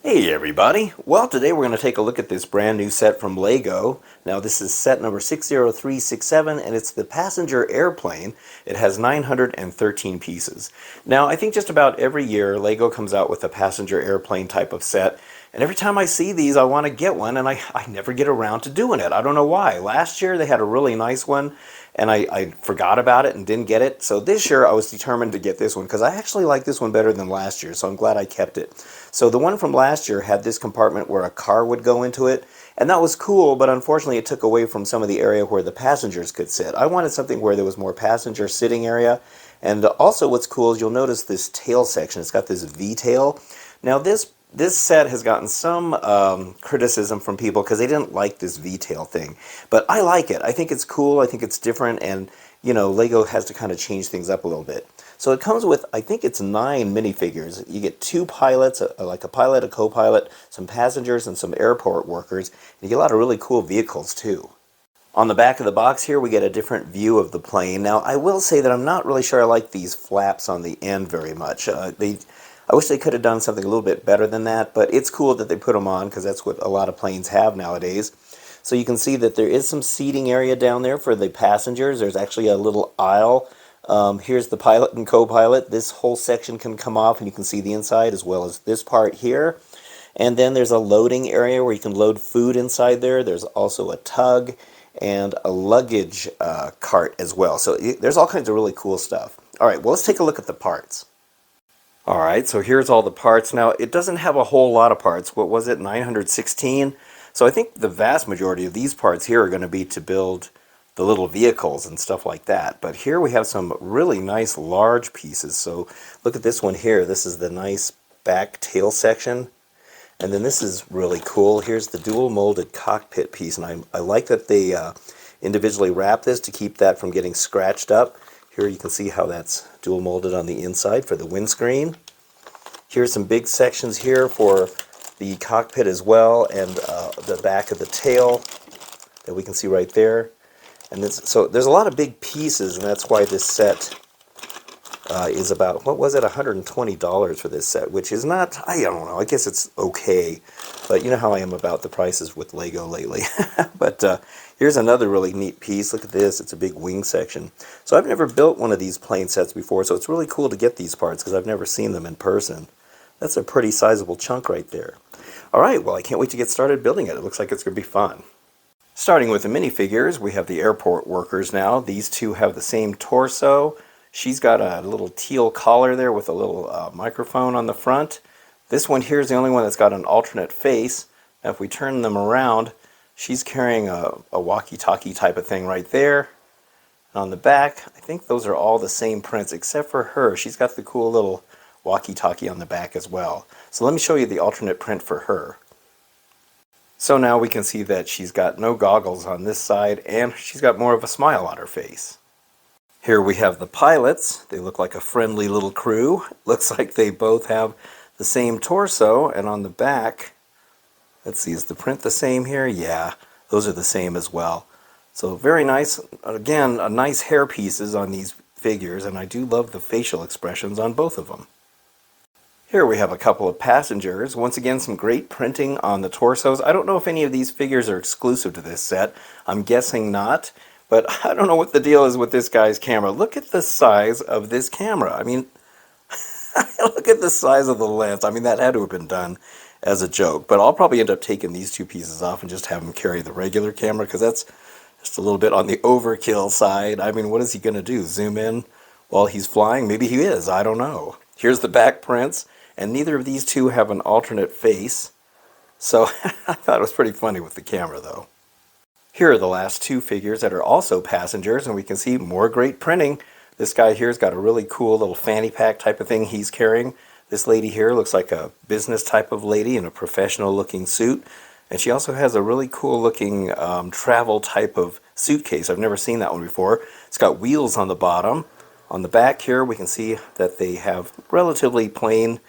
Hey everybody! Well, today we're going to take a look at this brand new set from LEGO. Now this is set number 60367 and it's the passenger airplane. It has 913 pieces. Now I think just about every year LEGO comes out with a passenger airplane type of set, and every time I see these I want to get one, and I never get around to doing it. I don't know why. Last year they had a really nice one and I forgot about it and didn't get it. So this year I was determined to get this one because I actually like this one better than last year, so I'm glad I kept it. So the one from last year had this compartment where a car would go into it, and that was cool, but unfortunately it took away from some of the area where the passengers could sit. I wanted something where there was more passenger sitting area, and also what's cool is you'll notice this tail section. It's got this V-tail. Now this set has gotten some criticism from people because they didn't like this V-tail thing, but I like it. I think it's cool. I think it's different, and you know, LEGO has to kind of change things up a little bit. So it comes with, I think it's 9 minifigures. You get 2 pilots, like a pilot, a co-pilot, some passengers, and some airport workers. And you get a lot of really cool vehicles too. On the back of the box here, we get a different view of the plane. Now, I will say that I'm not really sure I like these flaps on the end very much. I wish they could have done something a little bit better than that, but it's cool that they put them on because that's what a lot of planes have nowadays. So you can see that there is some seating area down there for the passengers. There's actually a little aisle. Here's the pilot and co-pilot. This whole section can come off and you can see the inside as well as this part here. And then there's a loading area where you can load food inside there. There's also a tug and a luggage cart as well. So there's all kinds of really cool stuff. All right, well, let's take a look at the parts. All right, so here's all the parts. Now, it doesn't have a whole lot of parts. What was it, 916? So I think the vast majority of these parts here are going to be to build the little vehicles and stuff like that. But here we have some really nice large pieces. So look at this one here. This is the nice back tail section. And then this is really cool. Here's the dual molded cockpit piece. And I like that they individually wrap this to keep that from getting scratched up. Here you can see how that's dual molded on the inside for the windscreen. Here's some big sections here for the cockpit as well, and the back of the tail that we can see right there. And so there's a lot of big pieces, and that's why this set is about, what was it, $120 for this set, which is not, I don't know, I guess it's okay. But you know how I am about the prices with LEGO lately. But here's another really neat piece. Look at this. It's a big wing section. So I've never built one of these plane sets before, so it's really cool to get these parts because I've never seen them in person. That's a pretty sizable chunk right there. All right, well, I can't wait to get started building it. It looks like it's going to be fun. Starting with the minifigures, we have the airport workers now. These two have the same torso. She's got a little teal collar there with a little microphone on the front. This one here is the only one that's got an alternate face. Now if we turn them around, she's carrying a walkie-talkie type of thing right there. And on the back, I think those are all the same prints except for her. She's got the cool little walkie-talkie on the back as well. So let me show you the alternate print for her. So now we can see that she's got no goggles on this side, and she's got more of a smile on her face. Here we have the pilots. They look like a friendly little crew. Looks like they both have the same torso, and on the back, let's see, is the print the same here? Yeah, those are the same as well. So very nice. Again, nice hair pieces on these figures, and I do love the facial expressions on both of them. Here we have a couple of passengers. Once again, some great printing on the torsos. I don't know if any of these figures are exclusive to this set. I'm guessing not, but I don't know what the deal is with this guy's camera. Look at the size of this camera. I mean, look at the size of the lens. I mean, that had to have been done as a joke, but I'll probably end up taking these two pieces off and just have him carry the regular camera because that's just a little bit on the overkill side. I mean, what is he going to do? Zoom in while he's flying? Maybe he is. I don't know. Here's the back prints. And neither of these two have an alternate face, so I thought it was pretty funny with the camera, though. Here are the last two figures that are also passengers, and we can see more great printing. This guy here's got a really cool little fanny pack type of thing he's carrying. This lady here looks like a business type of lady in a professional-looking suit, and she also has a really cool-looking travel type of suitcase. I've never seen that one before. It's got wheels on the bottom. On the back here, we can see that they have relatively plain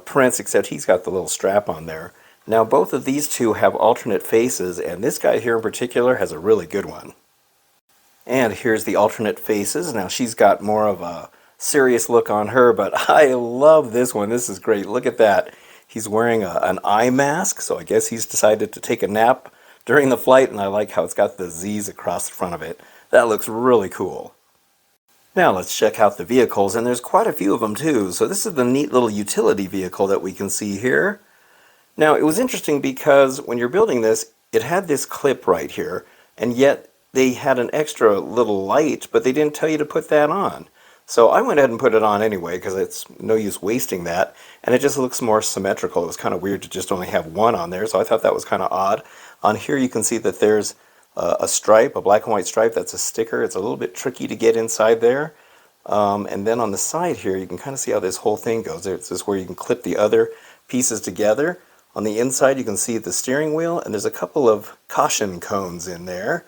prints, except he's got the little strap on there. Now both of these two have alternate faces, and this guy here in particular has a really good one. And here's the alternate faces. Now she's got more of a serious look on her, but I love this one. This is great. Look at that. He's wearing an eye mask, so I guess he's decided to take a nap during the flight, and I like how it's got the Z's across the front of it. That looks really cool. Now let's check out the vehicles, and there's quite a few of them too. So this is the neat little utility vehicle that we can see here. Now it was interesting because when you're building this, it had this clip right here, and yet they had an extra little light, but they didn't tell you to put that on. So I went ahead and put it on anyway because it's no use wasting that, and it just looks more symmetrical. It was kind of weird to just only have one on there, so I thought that was kind of odd. On here you can see that there's a stripe, a black and white stripe. That's a sticker. It's a little bit tricky to get inside there. And then on the side here you can kind of see how this whole thing goes. This is where you can clip the other pieces together. On the inside you can see the steering wheel, and there's a couple of caution cones in there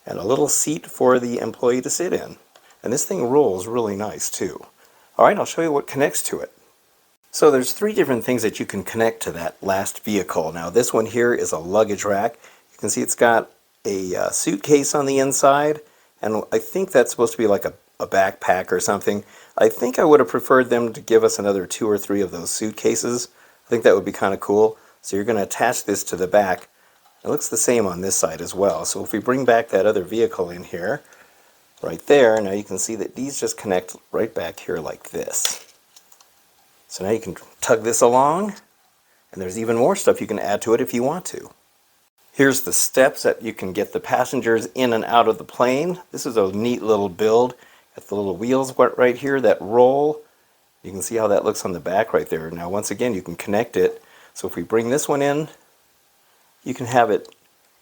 and a little seat for the employee to sit in. And this thing rolls really nice too. Alright, I'll show you what connects to it. So there's three different things that you can connect to that last vehicle. Now this one here is a luggage rack. You can see it's got a suitcase on the inside, and I think that's supposed to be like a backpack or something. I think I would have preferred them to give us another 2 or 3 of those suitcases. I think that would be kind of cool. So you're going to attach this to the back. It looks the same on this side as well. So if we bring back that other vehicle in here, right there, now you can see that these just connect right back here like this. So now you can tug this along, and there's even more stuff you can add to it if you want to. Here's the steps that you can get the passengers in and out of the plane. This is a neat little build. Got the little wheels right here that roll. You can see how that looks on the back right there. Now once again you can connect it. So if we bring this one in, you can have it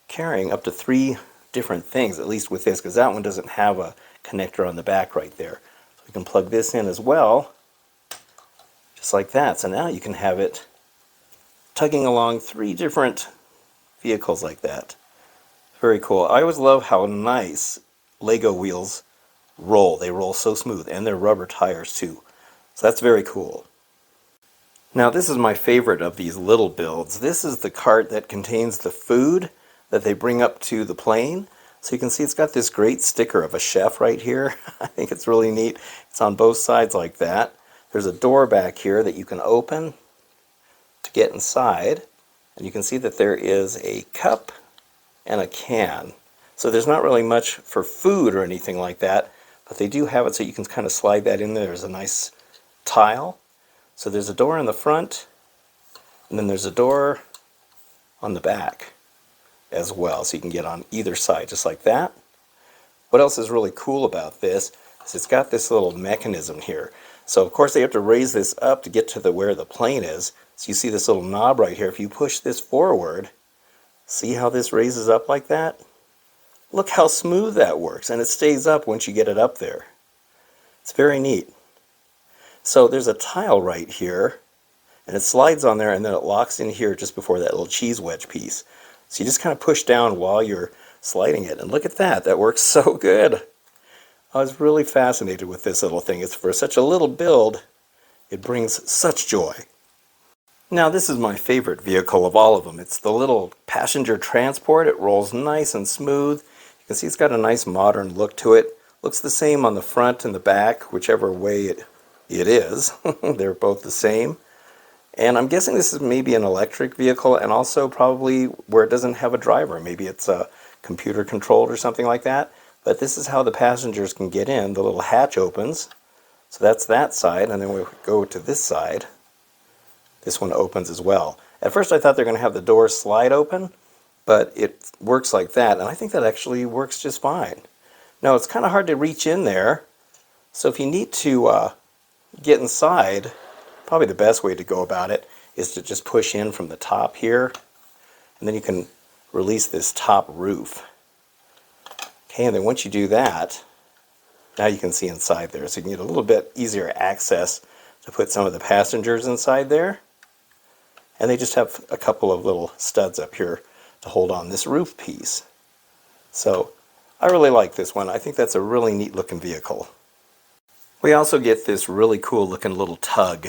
carrying up to 3 different things, at least with this, because that one doesn't have a connector on the back right there. So we can plug this in as well, just like that. So now you can have it tugging along 3 different vehicles like that. Very cool. I always love how nice Lego wheels roll. They roll so smooth, and they're rubber tires too. So that's very cool. Now this is my favorite of these little builds. This is the cart that contains the food that they bring up to the plane. So you can see it's got this great sticker of a chef right here. I think it's really neat. It's on both sides like that. There's a door back here that you can open to get inside. And you can see that there is a cup and a can. So there's not really much for food or anything like that, but they do have it so you can kind of slide that in there. There's a nice tile. So there's a door in the front, and then there's a door on the back as well, so you can get on either side just like that. What else is really cool about this is it's got this little mechanism here. So of course they have to raise this up to get to where the plane is. So you see this little knob right here. If you push this forward, see how this raises up like that? Look how smooth that works, and it stays up once you get it up there. It's very neat. So there's a tile right here, and it slides on there, and then it locks in here just before that little cheese wedge piece. So you just kind of push down while you're sliding it, and look at that. That works so good. I was really fascinated with this little thing. It's for such a little build, it brings such joy. Now this is my favorite vehicle of all of them. It's the little passenger transport. It rolls nice and smooth. You can see it's got a nice modern look to it. Looks the same on the front and the back, whichever way it is. They're both the same. And I'm guessing this is maybe an electric vehicle, and also probably where it doesn't have a driver. Maybe it's computer controlled or something like that. But this is how the passengers can get in. The little hatch opens. So that's that side, and then we go to this side. This one opens as well. At first I thought they're going to have the doors slide open, but it works like that, and I think that actually works just fine. Now it's kind of hard to reach in there, so if you need to get inside, probably the best way to go about it is to just push in from the top here, and then you can release this top roof. Okay, and then once you do that, now you can see inside there, so you can get a little bit easier access to put some of the passengers inside there. And they just have a couple of little studs up here to hold on this roof piece. So I really like this one. I think that's a really neat looking vehicle. We also get this really cool looking little tug.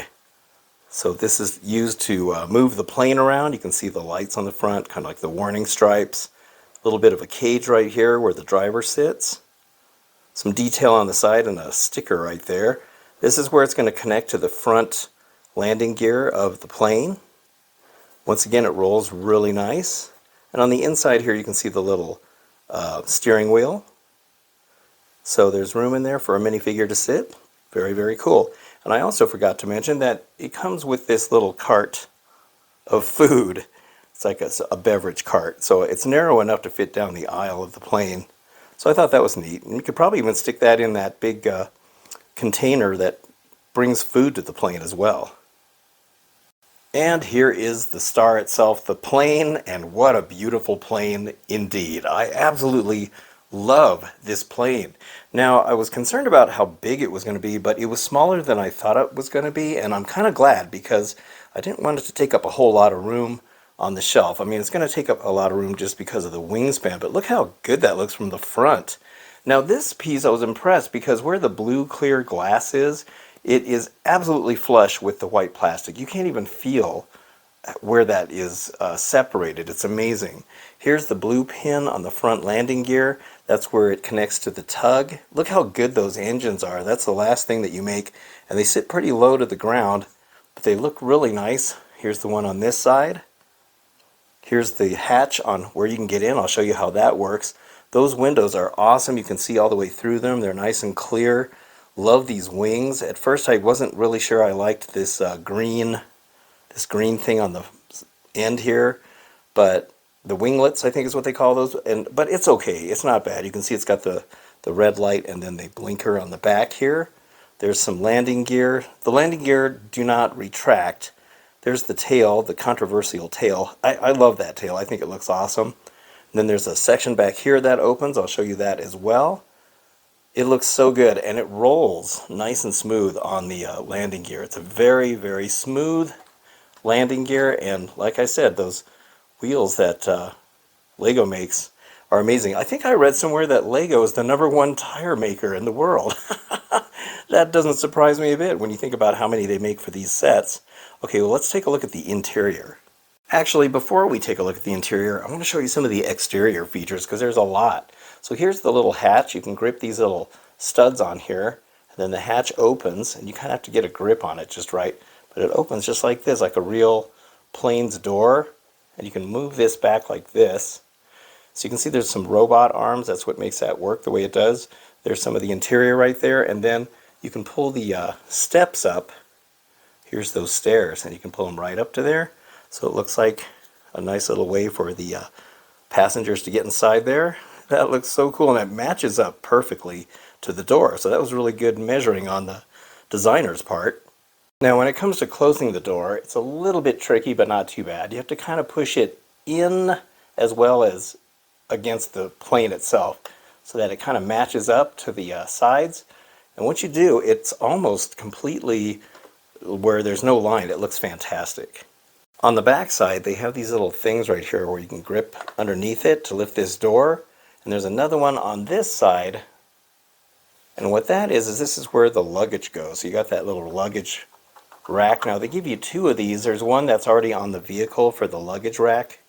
So this is used to move the plane around. You can see the lights on the front, kind of like the warning stripes. A little bit of a cage right here where the driver sits. Some detail on the side and a sticker right there. This is where it's going to connect to the front landing gear of the plane. Once again, it rolls really nice. And on the inside here, you can see the little steering wheel. So there's room in there for a minifigure to sit. Very, very cool. And I also forgot to mention that it comes with this little cart of food. It's like a beverage cart. So it's narrow enough to fit down the aisle of the plane. So I thought that was neat. And you could probably even stick that in that big container that brings food to the plane as well. And here is the star itself, the plane, and what a beautiful plane indeed. I absolutely love this plane. Now, I was concerned about how big it was going to be, but it was smaller than I thought it was going to be, and I'm kind of glad because I didn't want it to take up a whole lot of room on the shelf. I mean, it's going to take up a lot of room just because of the wingspan, but look how good that looks from the front. Now, this piece, I was impressed because where the blue clear glass is, it is absolutely flush with the white plastic. You can't even feel where that is separated. It's amazing. Here's the blue pin on the front landing gear. That's where it connects to the tug. Look how good those engines are. That's the last thing that you make, and they sit pretty low to the ground, but they look really nice. Here's the one on this side. Here's the hatch on where you can get in. I'll show you how that works. Those windows are awesome. You can see all the way through them. They're nice and clear. Love these wings. At first I wasn't really sure I liked this green thing on the end here, but the winglets, I think is what they call those, but it's okay. It's not bad. You can see it's got the red light and then the blinker on the back here. There's some landing gear. The landing gear do not retract. There's the tail, the controversial tail. I love that tail. I think it looks awesome. And then there's a section back here that opens. I'll show you that as well. It looks so good, and it rolls nice and smooth on the landing gear. It's a very, very smooth landing gear, and like I said, those wheels that Lego makes are amazing. I think I read somewhere that Lego is the #1 tire maker in the world. That doesn't surprise me a bit when you think about how many they make for these sets. Okay, well, let's take a look at the interior. Actually, before we take a look at the interior, I want to show you some of the exterior features because there's a lot. So here's the little hatch. You can grip these little studs on here, and then the hatch opens, and you kind of have to get a grip on it just right. But it opens just like this, like a real plane's door, and you can move this back like this. So you can see there's some robot arms. That's what makes that work the way it does. There's some of the interior right there, and then you can pull the steps up. Here's those stairs, and you can pull them right up to there. So it looks like a nice little way for the passengers to get inside there. That looks so cool, and it matches up perfectly to the door. So that was really good measuring on the designer's part. Now when it comes to closing the door, it's a little bit tricky, but not too bad. You have to kind of push it in as well as against the plane itself so that it kind of matches up to the sides. And once you do, it's almost completely where there's no line. It looks fantastic. On the back side, they have these little things right here where you can grip underneath it to lift this door. And there's another one on this side. And what that is this is where the luggage goes. So you got that little luggage rack. Now they give you 2 of these. There's one that's already on the vehicle for the luggage rack.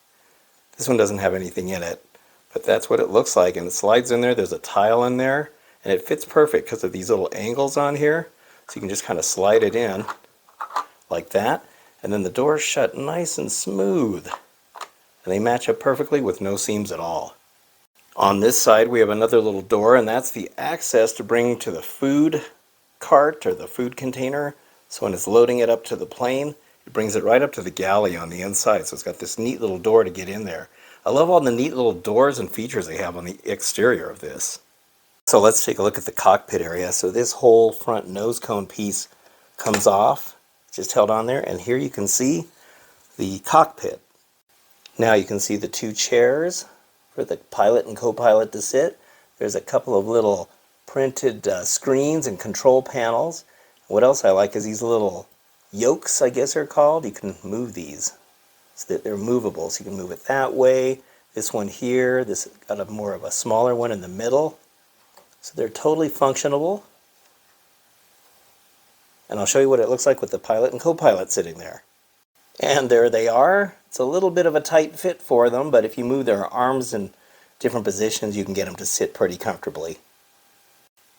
This one doesn't have anything in it, but that's what it looks like. And it slides in there. There's a tile in there, and it fits perfect because of these little angles on here. So you can just kind of slide it in like that. And then the doors shut nice and smooth. And they match up perfectly with no seams at all. On this side we have another little door, and that's the access to bring to the food cart or the food container. So when it's loading it up to the plane, it brings it right up to the galley on the inside. So it's got this neat little door to get in there. I love all the neat little doors and features they have on the exterior of this. So let's take a look at the cockpit area. So this whole front nose cone piece comes off, just held on there, and here you can see the cockpit. Now you can see the 2 chairs for the pilot and co-pilot to sit. There's a couple of little printed screens and control panels. What else I like is these little yokes, I guess they're called. You can move these so that they're movable. So you can move it that way. This one here, this got a more of a smaller one in the middle. So they're totally functionable. And I'll show you what it looks like with the pilot and co-pilot sitting there. And there they are. It's a little bit of a tight fit for them, but if you move their arms in different positions, you can get them to sit pretty comfortably.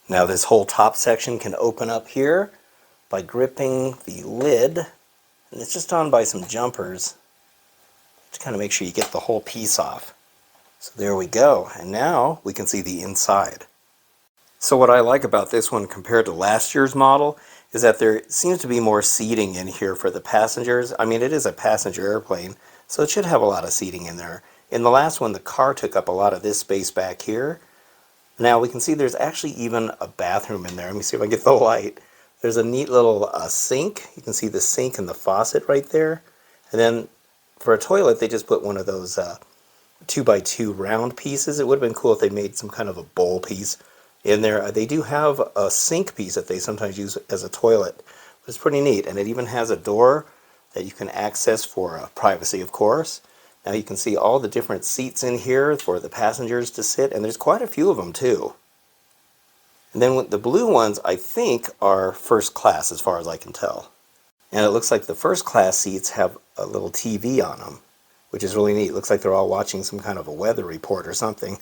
Now this whole top section can open up here by gripping the lid, and it's just on by some jumpers. to kind of make sure you get the whole piece off. So there we go, and now we can see the inside. So what I like about this one compared to last year's model is that there seems to be more seating in here for the passengers. I mean, it is a passenger airplane, so it should have a lot of seating in there. In the last one, the car took up a lot of this space back here. Now we can see there's actually even a bathroom in there. Let me see if I can get the light. There's a neat little sink. You can see the sink and the faucet right there. And then for a toilet, they just put one of those 2x2 round pieces. It would have been cool if they made some kind of a bowl piece in there. They do have a sink piece that they sometimes use as a toilet. But it's pretty neat. And it even has a door that you can access for privacy, of course. Now you can see all the different seats in here for the passengers to sit, and there's quite a few of them too. And then the blue ones, I think, are first class as far as I can tell. And it looks like the first class seats have a little TV on them, which is really neat. It looks like they're all watching some kind of a weather report or something.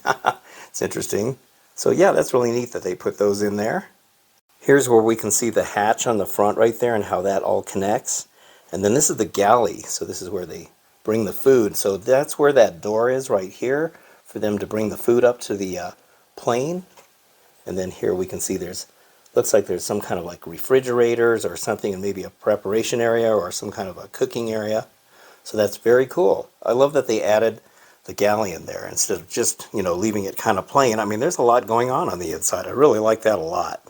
It's interesting. So yeah, that's really neat that they put those in there. Here's where we can see the hatch on the front right there and how that all connects. And then this is the galley, so this is where they bring the food. So that's where that door is right here for them to bring the food up to the plane. And then here we can see looks like there's some kind of like refrigerators or something, and maybe a preparation area or some kind of a cooking area. So that's very cool. I love that they added the galley in there instead of just, leaving it kind of plain. I mean, there's a lot going on the inside. I really like that a lot.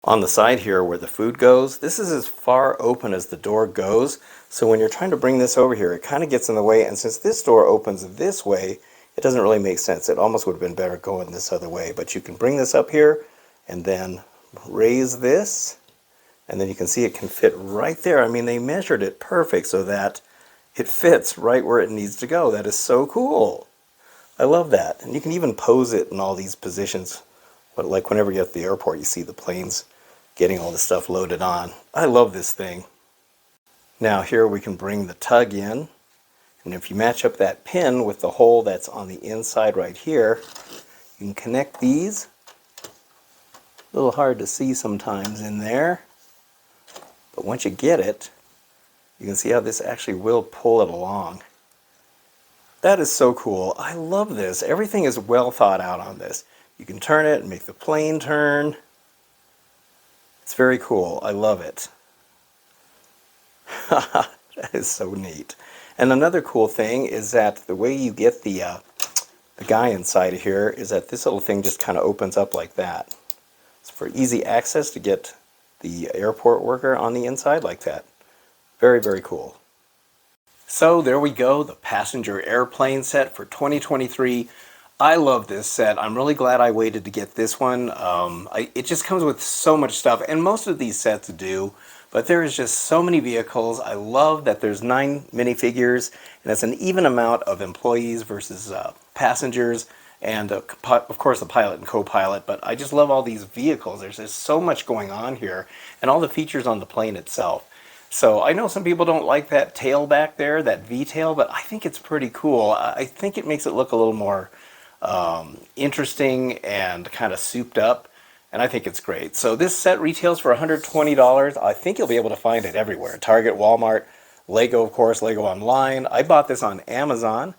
On the side here where the food goes, this is as far open as the door goes. So when you're trying to bring this over here, it kind of gets in the way. And since this door opens this way, it doesn't really make sense. It almost would have been better going this other way. But you can bring this up here and then raise this. And then you can see it can fit right there. I mean, they measured it perfect so that it fits right where it needs to go. That is so cool. I love that. And you can even pose it in all these positions. But like whenever you're at the airport, you see the planes getting all the stuff loaded on. I love this thing. Now here we can bring the tug in. And if you match up that pin with the hole that's on the inside right here, you can connect these. A little hard to see sometimes in there. But once you get it, you can see how this actually will pull it along. That is so cool. I love this. Everything is well thought out on this. You can turn it and make the plane turn. It's very cool. I love it. That is so neat. And another cool thing is that the way you get the guy inside of here is that this little thing just kind of opens up like that. It's for easy access to get the airport worker on the inside like that. Very, very cool. So there we go, the passenger airplane set for 2023. I love this set. I'm really glad I waited to get this one. It just comes with so much stuff, and most of these sets do, but there is just so many vehicles. I love that there's 9 minifigures, and it's an even amount of employees versus passengers, and of course the pilot and co-pilot, but I just love all these vehicles. There's just so much going on here, and all the features on the plane itself. So I know some people don't like that tail back there, that V-tail, but I think it's pretty cool. I think it makes it look a little more interesting and kind of souped up, and I think it's great. So this set retails for $120. I think you'll be able to find it everywhere. Target, Walmart, Lego, of course, Lego Online. I bought this on Amazon,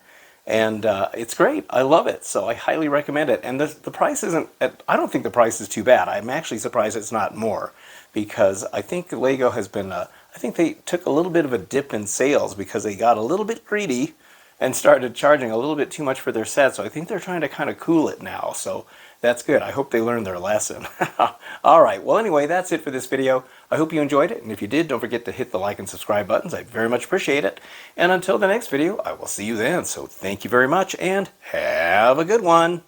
and it's great. I love it, so I highly recommend it. And the price isn't, I don't think the price is too bad. I'm actually surprised it's not more, because I think Lego has been, I think they took a little bit of a dip in sales because they got a little bit greedy and started charging a little bit too much for their set. So I think they're trying to kind of cool it now. So that's good. I hope they learned their lesson. All right. Well, anyway, that's it for this video. I hope you enjoyed it. And if you did, don't forget to hit the like and subscribe buttons. I'd very much appreciate it. And until the next video, I will see you then. So thank you very much and have a good one.